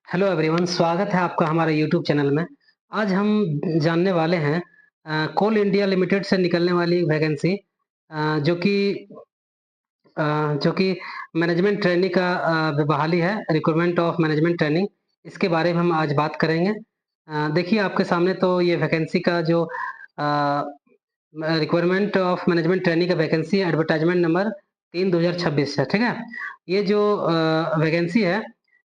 Hello everyone, स्वागत है आपका हमारे यूट्यूब चैनल में। आज हम जानने वाले हैं कोल इंडिया लिमिटेड से निकलने वाली वैकेंसी जो कि अ, जो कि मैनेजमेंट ट्रेनी का बहाली है, रिक्रूटमेंट ऑफ मैनेजमेंट ट्रेनिंग। इसके बारे में हम आज बात करेंगे। देखिए आपके सामने तो ये वैकेंसी का जो रिक्वायरमेंट ऑफ मैनेजमेंट ट्रेनी का वैकेंसी है, एडवर्टाइजमेंट नंबर 3/2026 है, ठीक है। ये जो वैकेंसी है,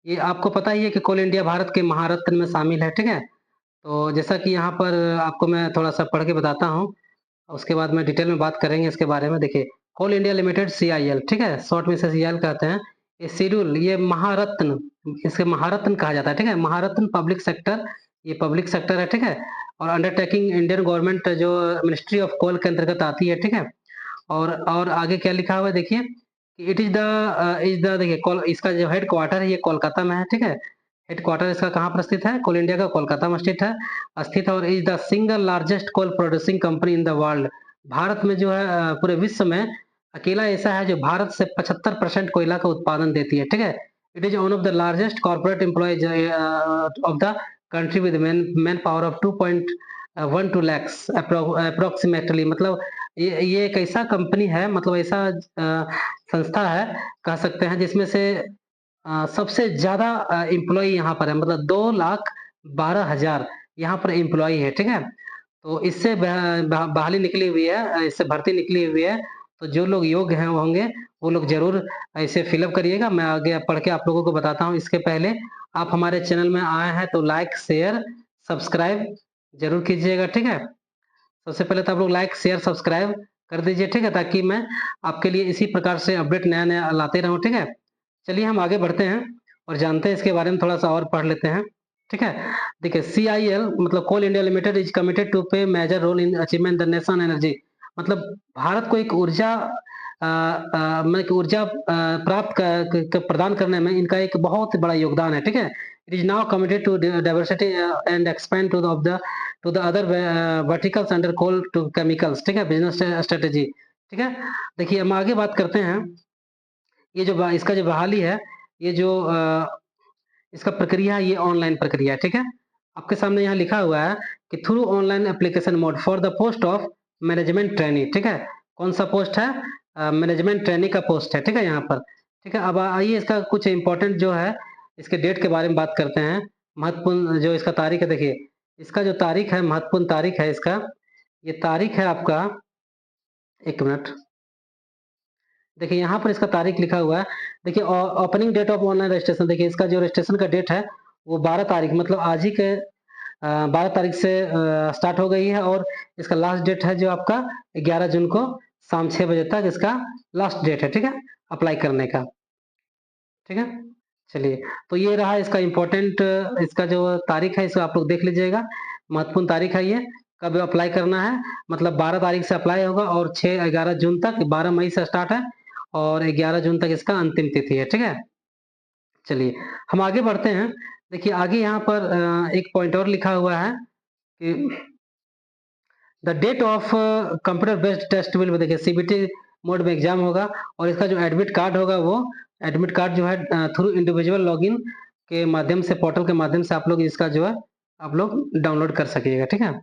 ये आपको पता ही है कि कोल इंडिया भारत के महारत्न में शामिल है, ठीक है। तो जैसा कि यहाँ पर आपको मैं थोड़ा-सा पढ़ के बताता हूँ, उसके बाद में डिटेल में बात करेंगे इसके बारे में। देखिए, कोल इंडिया लिमिटेड सीआईएल, ठीक है? शॉर्ट में इसे सीआईएल कहते हैं। ये शेड्यूल, ये महारत्न, इसे महारत्न कहा जाता है, ठीक है? महारत्न पब्लिक सेक्टर, ये पब्लिक सेक्टर है, ठीक है? और अंडरटेकिंग इंडियन गवर्नमेंट जो मिनिस्ट्री ऑफ कोल के अंतर्गत आती है, ठीक है? और आगे क्या लिखा हुआ है देखिए, इज द देखिए कोल इसका जो हेडक्वार्टर है ये कोलकाता में है, ठीक है? हेडक्वार्टर इसका कहाँ पर स्थित है? कोल इंडिया का कोलकाता में स्थित है और is the single largest coal producing company in the world. Bharat में जो है पूरे विश्व में अकेला ऐसा है जो भारत से 75% कोयला का उत्पादन देती है, ठीक है? It is one of the largest corporate employees of the country with man power of 2.12 lakhs approximately. मतलब ये एक ऐसा कंपनी है, मतलब ऐसा संस्था है कह सकते हैं, जिसमें से सबसे ज़्यादा एम्प्लॉयी यहाँ पर है, मतलब 2,12,000 यहाँ पर एम्प्लॉयी है, ठीक है? तो इससे बहाली निकली हुई है, इससे भर्ती निकली हुई है। तो जो लोग योग्य हैं वो होंगे, वो लोग ज़रूर इसे फ़िल अप करिएगा। मैं आगे पढ़ के आप लोगों को बताता हूँ। इसके पहले आप हमारे चैनल में आए हैं तो लाइक, शेयर, सब्सक्राइब ज़रूर कीजिएगा, ठीक है? सबसे पहले तो आप लोग लाइक, शेयर, सब्सक्राइब कर दीजिए, ठीक है? ताकि मैं आपके लिए इसी प्रकार से अपडेट नया-नया लाते रहूँ, ठीक है? चलिए हम आगे बढ़ते हैं और जानते हैं इसके बारे में, थोड़ा-सा और पढ़ लेते हैं, ठीक है? देखिए सीआईएल मतलब Coal India Limited is committed to play major role in achievement the nation energy. मतलब भारत को एक ऊर्जा में एक ऊर्जा प्राप्त प्रदान करने में इनका एक बहुत बड़ा योगदान है, ठीक है? It is now committed to diversity and expand to the other verticals under coal to chemicals, ठीक है? बिज़नेस स्ट्रेटजी, ठीक है? देखिए हम आगे बात करते हैं। ये जो इसका जो बहाली है, ये जो इसका प्रक्रिया है, ये ऑनलाइन प्रक्रिया है, ठीक है? आपके सामने यहाँ लिखा हुआ है कि through online application mode for the post of management trainee, ठीक है? कौन-सा पोस्ट है? मैनेजमेंट ट्रेनी का पोस्ट है, ठीक है यहाँ पर, ठीक है? अब आइए इसका कुछ इम्पोर्टेंट जो है, इसके डेट के बारे में बात करते हैं। महत्वपूर्ण जो इसका तारीख है देखिए, इसका जो तारीख है, महत्वपूर्ण तारीख है इसका, ये तारीख है आपका 1 मिनट। देखिए यहाँ पर इसका तारीख लिखा हुआ है। देखिए opening date of online registration, देखिए इसका जो रजिस्ट्रेशन का डेट है वो 12 तारीख, मतलब आज ही के 12 तारीख से स्टार्ट हो गई है और इसका लास्ट डेट है जो आपका 11 जून को शाम 6 बजे तक इसका लास्ट डेट है, ठीक है? अप्लाई करने का, ठीक है? चलिए, तो ये रहा इसका इम्पोर्टेंट, इसका जो तारीख है इसे आप लोग देख लीजिएगा। महत्वपूर्ण तारीख है ये, कब अप्लाई करना है, मतलब 12 तारीख से अप्लाई होगा और 6-11 जून तक, 12 मई से स्टार्ट है और 11 जून तक इसका अंतिम तिथि है, ठीक है? चलिए, हम आगे बढ़ते हैं। देखिए आगे यहाँ पर एक पॉइंट और लिखा हुआ है कि the date of computer based test will be, देखिए सीबीटी मोड में एग्जाम होगा और इसका जो एडमिट कार्ड होगा वो एडमिट कार्ड जो है थ्रू इंडिविजुअल लॉगिन के माध्यम से, पोर्टल के माध्यम से आप लोग इसका जो है आप लोग डाउनलोड कर सकिएगा, ठीक है?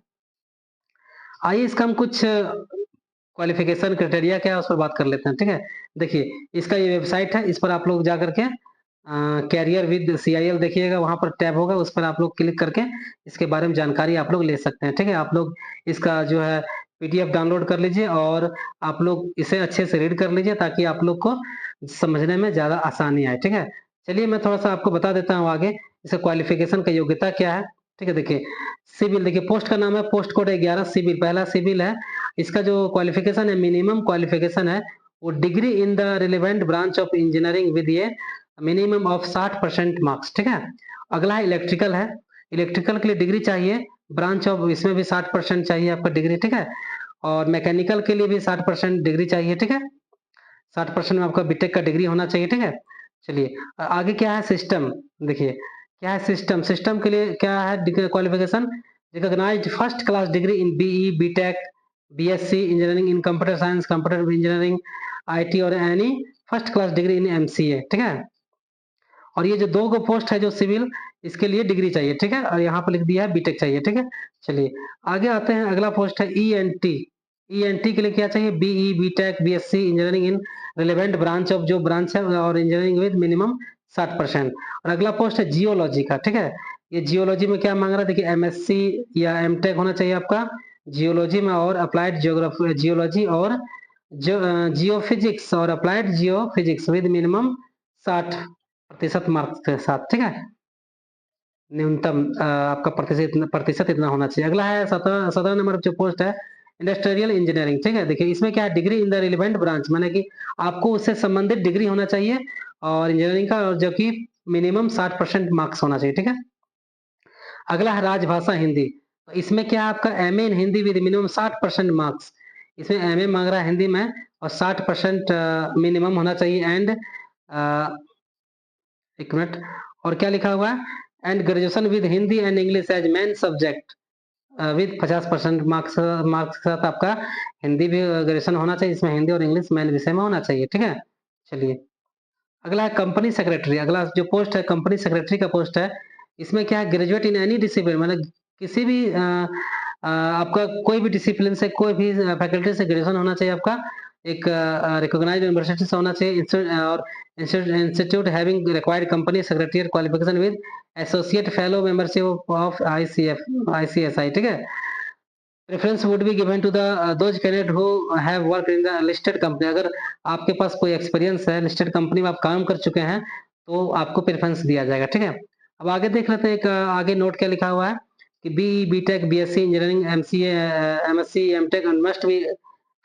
आइए इसका हम कुछ क्वालिफिकेशन क्राइटेरिया क्या है उस पर बात कर लेते हैं, ठीक है? देखिए इसका ये वेबसाइट है, इस पर आप लोग जा करके कैरियर विद सीआईएल देखिएगा, वहाँ पर टैब होगा, उस पर आप लोग क्लिक करके इसके बारे में जानकारी आप लोग ले सकते हैं, ठीक है? आप लोग इसका जो है पीडीएफ डाउनलोड कर लीजिए और आप लोग इसे अच्छे से रीड कर लीजिए ताकि आप लोग को समझने में ज़्यादा आसानी आए, ठीक है? चलिए मैं थोड़ा-सा आपको बता देता हूँ आगे, इसका क्वालिफिकेशन का योग्यता क्या है, ठीक है? देखिए सिविल, देखिए पोस्ट का नाम है पोस्ट कोड 11 सिविल, पहला सिविल है। इसका जो क्वालिफिकेशन है, मिनिमम क्वालिफिकेशन है वो degree in the relevant branch of engineering with ये मिनिमम ऑफ 60% मार्क्स, ठीक है? अगला है इलेक्ट्रिकल है, इलेक्ट्रिकल के लिए डिग्री चाहिए, ब्रांच ऑफ इसमें भी 60% चाहिए आपका डिग्री, ठीक है? और मैकेनिकल के लिए भी 60% डिग्री चाहिए, ठीक है? 60% में आपका बीटेक का डिग्री होना चाहिए, ठीक है? चलिए आगे क्या है सिस्टम, देखिए क्या है सिस्टम, सिस्टम के लिए क्या है qualification, recognised first class degree in BE, BTech, BSc engineering in computer science, computer engineering, IT और any first class degree in MCA, ठीक है? और ये जो 2 गो पोस्ट है जो सिविल, इसके लिए डिग्री चाहिए, ठीक है? और यहाँ पर लिख दिया है बीटेक चाहिए, ठीक है? चलिए, आगे आते हैं, अगला पोस्ट है ईएनटी। ईएनटी के लिए क्या चाहिए? BE, BTech, BSc engineering in relevant branch of जो ब्रांच है और इंजीनियरिंग विद मिनिमम 60%। और अगला पोस्ट है जियोलॉजी का, ठीक है? ये जियोलॉजी में क्या मांग रहा है? देखिए, एमएससी या एमटेक होना चाहिए आपका जियोलॉजी में, और अप्लाइड जियोग्राफी जियोलॉजी और जियोफिजिक्स और applied geophysics with minimum 60% marks के साथ, ठीक है? न्यूनतम आपका प्रतिशत इतना होना चाहिए। अगला है 17 नंबर जो पोस्ट है इंडस्ट्रियल इंजीनियरिंग, ठीक है? देखिए, इसमें क्या है? Degree in the relevant branch, माने कि आपको उससे संबंधित डिग्री होना चाहिए और इंजीनियरिंग का, और जो कि मिनिमम 60% मार्क्स होना चाहिए, ठीक है? अगला है राजभाषा हिंदी। तो इसमें क्या है? आपका MA in Hindi with minimum 60% marks. इसमें एमए मांग रहा है हिंदी में और 60% मिनिमम होना चाहिए। एंड एक मिनट, और क्या लिखा हुआ है? And graduation with Hindi and English as main subject with 50% marks marks के साथ आपका हिंदी भी ग्रेजुएशन होना चाहिए, इसमें हिंदी और इंग्लिश मेन विषय में होना चाहिए, ठीक है? चलिए, अगला है कंपनी सेक्रेटरी। अगला जो पोस्ट है कंपनी सेक्रेटरी का पोस्ट है। इसमें क्या है? ग्रेजुएट इन एनी डिसिप्लिन, मतलब किसी भी आपका कोई भी डिसिप्लिन से, कोई भी फैकल्टी से ग्रेजुएशन होना चाहिए आपका, एक रिकॉग्नाइज्ड यूनिवर्सिटी से होना चाहिए, और institute having required company secretary qualification with associate fellow membership of ICF ICSI, ठीक है? Preference would be given to the those candidate who have work in the listed company. अगर आपके पास कोई एक्सपीरियंस है, लिस्टेड कंपनी में आप काम कर चुके हैं, तो आपको प्रेफरेंस दिया जाएगा, ठीक है? अब आगे देख लेते हैं, एक आगे नोट क्या लिखा हुआ है कि BE, BTech, BSc engineering, MCA, MSc, MTech must be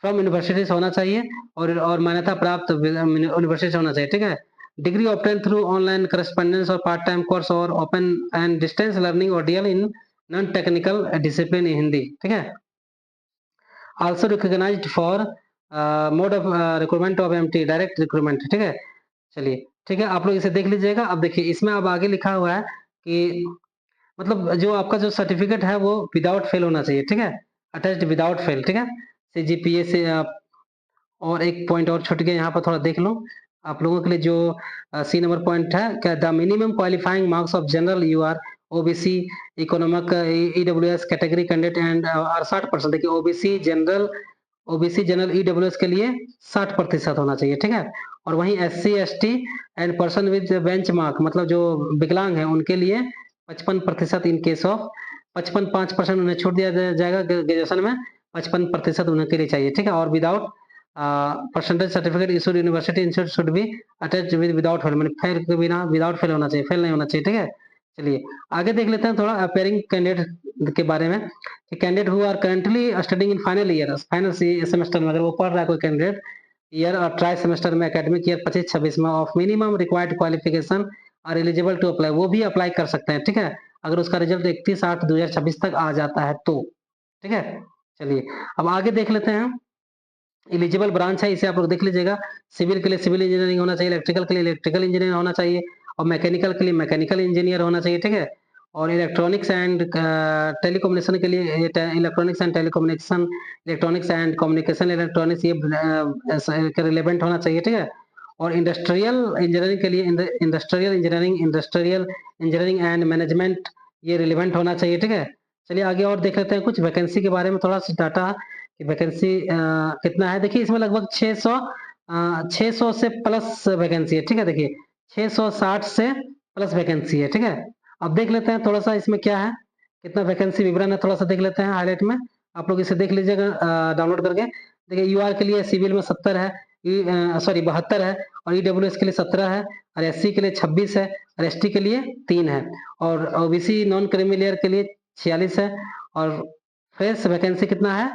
from university से होना चाहिए, और मान्यता प्राप्त यूनिवर्सिटी से होना चाहिए, ठीक है? Degree obtain through online correspondence और पार्ट टाइम कोर्स और ओपन एंड डिस्टेंस लर्निंग और DL in non technical discipline in Hindi, ठीक है? Also recognised for mode of recruitment of MT direct recruitment, ठीक है? चलिए, ठीक है, आप लोग इसे देख लीजिएगा। अब देखिए, इसमें अब आगे लिखा हुआ है कि मतलब जो आपका जो सर्टिफिकेट है वो विदाउट फेल होना चाहिए, ठीक है? अटैच्ड विदाउट फेल, ठीक है? सीजीपीए से आप, और एक पॉइंट और छूट गया, यहाँ पर थोड़ा देख लो आप लोगों के लिए। जो सी नंबर पॉइंट है, क्या the minimum qualifying marks of general U R OBC economic EWS category candidate and are 60%। देखिए, ओबीसी जनरल ईडब्ल्यूएस के लिए 60% होना चाहिए, ठीक है? और वहीं SC ST and person with bench mark, मतलब जो विकलांग है उनके लिए 55% इन केस ऑफ 55% उन्हें छूट दिया जाएगा ग्रेजुएशन में, 55% उनके लिए चाहिए, ठीक है? और without percentage certificate issued university institute should be attached with without fail, मतलब फेल के बिना, विदाउट फेल होना चाहिए, फेल नहीं होना चाहिए, ठीक है? चलिए, आगे देख लेते हैं थोड़ा अपेयरिंग कैंडिडेट के बारे में। Candidate who are currently studying in final year, final semester में अगर वो पढ़ रहा है कोई कैंडिडेट, ईयर और ट्राई सेमेस्टर में एकेडमिक ईयर 25-26 में, of minimum required qualification are eligible to apply, वो भी अप्लाई कर सकते हैं, ठीक है? अगर उसका रिजल्ट 31/8/2026 तक आ जाता है तो, ठीक है? चलिए, अब आगे देख लेते हैं। एलिजिबल ब्रांच है, इसे आप लोग देख लीजिएगा। सिविल के लिए सिविल इंजीनियरिंग होना चाहिए, इलेक्ट्रिकल के लिए इलेक्ट्रिकल इंजीनियर होना चाहिए, और मैकेनिकल के लिए मैकेनिकल इंजीनियर होना चाहिए, ठीक है? और इलेक्ट्रॉनिक्स एंड टेलीकम्युनिकेशन के लिए electronics and telecommunication, electronics and communication electronics, ये रिलेवेंट होना चाहिए, ठीक है? और इंडस्ट्रियल इंजीनियरिंग के लिए इंडस्ट्रियल इंजीनियरिंग एंड मैनेजमेंट, ये रिलेवेंट होना चाहिए, ठीक है? चलिए, आगे और देख लेते हैं कुछ वैकेंसी के बारे में, थोड़ा सा डाटा कि वैकेंसी कितना है। देखिए, इसमें लगभग 600 से प्लस वैकेंसी है, ठीक है? देखिए, 660 से प्लस वैकेंसी है, ठीक है? अब देख लेते हैं थोड़ा सा इसमें क्या है, कितना वैकेंसी विवरण है, थोड़ा सा देख लेते हैं हाईलाइट में। आप लोग इसे देख लीजिएगा डाउनलोड करके। देखिए, यूआर के लिए सिविल में 70 है, सॉरी 72 है, और ईडब्ल्यूएस के लिए 17 है, और एससी के लिए 26 है, और एसटी के लिए 3 है, और ओबीसी नॉन क्रीमी लेयर के लिए 46 है, और फ्रेश वैकेंसी कितना है?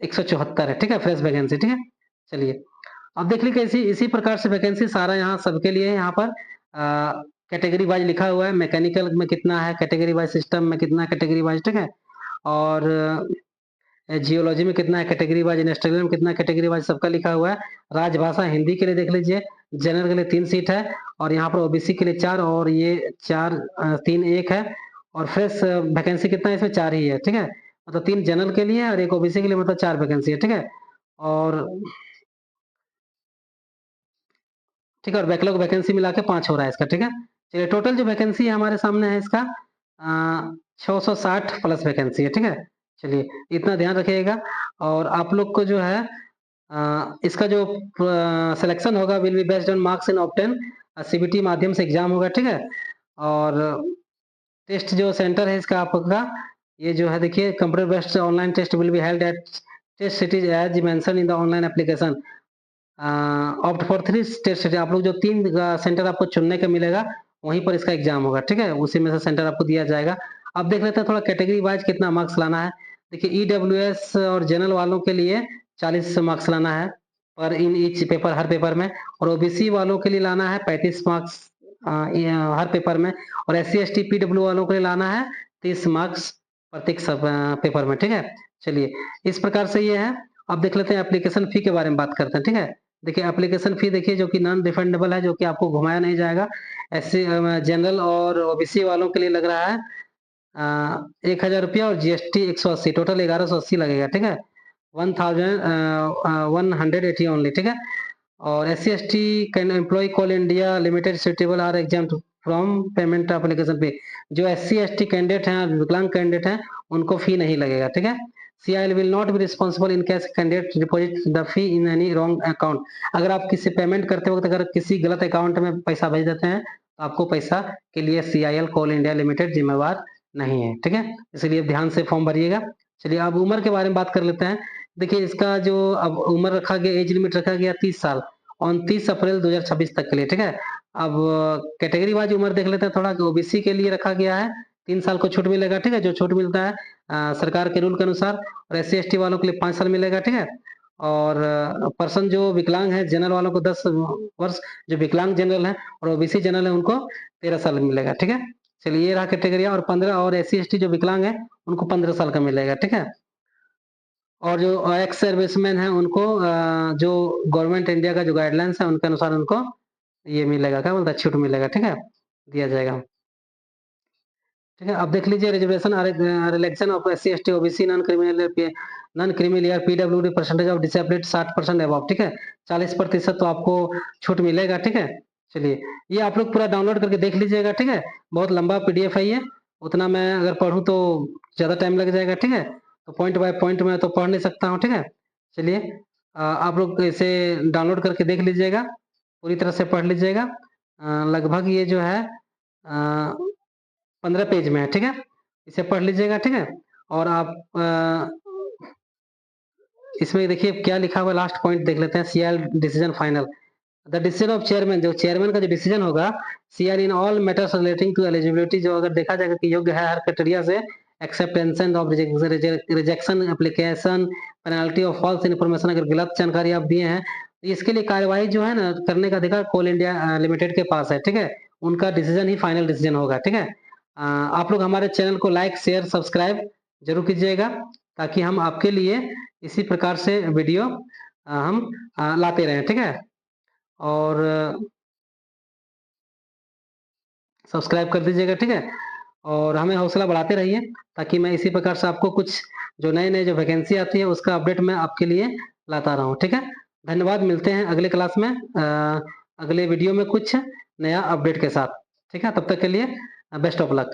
174 है, ठीक है? फ्रेश वैकेंसी, ठीक है? चलिए, अब देख लीजिए इसी प्रकार से वैकेंसी सारा यहाँ सबके लिए है। यहाँ पर कैटेगरी वाइज लिखा हुआ है, मैकेनिकल में कितना है कैटेगरी वाइज, सिस्टम में कितना कैटेगरी वाइज, ठीक है? और जियोलॉजी में कितना है कैटेगरी वाइज, इंडस्ट्रियल में कितना कैटेगरी वाइज, सबका लिखा हुआ है। राजभाषा हिंदी के लिए देख लीजिए, जनरल के लिए 3 सीट है, और यहाँ पर ओबीसी के लिए 4, और ये 4 3 1 है, और फ्रेश वैकेंसी कितना है इसमें? 4 ही है, ठीक है? मतलब 3 जनरल के लिए और एक ओबीसी के लिए, मतलब 4 वैकेंसी है, ठीक है? और ठीक है, और बैकलॉग वैकेंसी मिला के 5 हो रहा है इसका, ठीक है। चलिए टोटल जो वैकेंसी है हमारे सामने है इसका 660 प्लस वैकेंसी है, ठीक है। चलिए इतना ध्यान रखिएगा। और आप लोग को जो है इसका जो सिलेक्शन होगा will be based on marks in obtain CBT माध्यम से एग्जाम होगा, ठीक है। और टेस्ट जो सेंटर है इसका आपका ये जो है देखिए computer based online test will be held at test cities as mention in the online application opt for 3 test city. आप लोग जो 3 सेंटर आपको चुनने का मिलेगा वहीं पर इसका एग्जाम होगा, ठीक है। उसी में से सेंटर आपको दिया जाएगा। अब देख लेते हैं थोड़ा कैटेगरी वाइज कितना मार्क्स लाना है। देखिए ईडब्ल्यूएस और जनरल वालों के लिए 40 मार्क्स लाना है पर in each paper, her paper में। और ओबीसी वालों के लिए लाना है 35 मार्क्स हर पेपर में। और एससी एसटी पीडब्ल्यू वालों के लिए लाना है 30 मार्क्स प्रत्येक पेपर में, ठीक है। चलिए इस प्रकार से ये है। अब देख लेते हैं एप्लीकेशन फी के बारे में बात करते हैं, ठीक है। देखिए एप्लीकेशन फी देखिए जो कि नॉन रिफंडेबल है, जो कि आपको घुमाया नहीं जाएगा। एससी जनरल और ओबीसी वालों के लिए लग रहा है 1000 रुपया और जीएसटी 180, टोटल 1180 लगेगा, ठीक है। 1180 ओनली, ठीक है। और S C S T can employ Coal India Limited suitable are exam from payment application पे। जो S C S T candidate हैं, विकलांग कैंडिडेट हैं, उनको फी नहीं लगेगा, ठीक है। CIL will not be responsible in case candidate deposit the fee in any wrong account। अगर आप किसी पेमेंट करते वक्त अगर किसी गलत अकाउंट में पैसा भेज देते हैं तो आपको पैसा के लिए CIL कोल इंडिया लिमिटेड जिम्मेवार नहीं है, ठीक है। इसलिए ध्यान से फॉर्म भरिएगा। चलिए अब उम्र के बारे में बात कर लेते हैं। देखिए इसका जो अब उम्र रखा गया, एज लिमिट रखा गया 30 साल 29 अप्रैल 2026 तक के लिए, ठीक है। अब कैटेगरी वाइज उम्र देख लेते हैं थोड़ा। ओबीसी के लिए रखा गया है 3 साल को छूट मिलेगा, ठीक है, जो छूट मिलता है सरकार के रूल के अनुसार। और एससी एसटी वालों के लिए 5 साल मिलेगा, ठीक है। और पर्सन जो विकलांग है जनरल वालों को 10 वर्ष, जो विकलांग जनरल है और ओबीसी जनरल है उनको 13 साल मिलेगा, ठीक है। चलिए ये रहा कैटेगरी। और 15 और एससी एसटी जो विकलांग है उनको 15 साल का मिलेगा, ठीक है। और जो एक्स सर्विसमैन है उनको जो गवर्नमेंट इंडिया का जो गाइडलाइंस है उनके अनुसार उनको ये मिलेगा, क्या बोलता है, छूट मिलेगा, ठीक है, दिया जाएगा, ठीक है। अब देख लीजिए reservation relaxation of SC ST OBC non criminal या PWD percentage of disability 60% above, ठीक है। 40% तो आपको छूट मिलेगा, ठीक है। चलिए ये आप लोग पूरा डाउनलोड करके देख लीजिएगा, ठीक है। बहुत लंबा पीडीएफ है ये, उतना मैं अगर पढ़ूं तो ज्यादा टाइम लग जाएगा, ठीक है। तो पॉइंट बाय पॉइंट मैं तो पढ़ नहीं सकता हूँ, ठीक है। चलिए आप लोग इसे डाउनलोड करके देख लीजिएगा, पूरी तरह से पढ़ लीजिएगा। लगभग ये जो है 15 पेज में है, ठीक है। इसे पढ़ लीजिएगा, ठीक है। और आप इसमें देखिए क्या लिखा हुआ, लास्ट पॉइंट देख लेते हैं। CIL decision final, the decision of chairman, जो चेयरमैन का जो डिसीजन होगा CIL in all matters relating to eligibility, जो अगर देखा जाएगा कि योग्य है हर क्राइटेरिया से, acceptance of rejection application, penalty of false information, अगर गलत जानकारी आप दिए हैं तो इसके लिए कार्यवाही जो है ना करने का अधिकार कोल इंडिया लिमिटेड के पास है, ठीक है। उनका डिसीजन ही फाइनल डिसीजन होगा, ठीक है। आप लोग हमारे चैनल को लाइक शेयर सब्सक्राइब जरूर कीजिएगा ताकि हम आपके लिए इसी प्रकार से वीडियो हम लाते रहें, ठीक है। और सब्सक्राइब कर दीजिएगा, ठीक है। और हमें हौसला बढ़ाते रहिए ताकि मैं इसी प्रकार से आपको कुछ जो नए नए जो वैकेंसी आती है उसका अपडेट मैं आपके लिए लाता रहूं, ठीक है। धन्यवाद, मिलते हैं अगले क्लास में अगले वीडियो में कुछ नया अपडेट के साथ, ठीक है। तब तक के लिए बेस्ट ऑफ लक।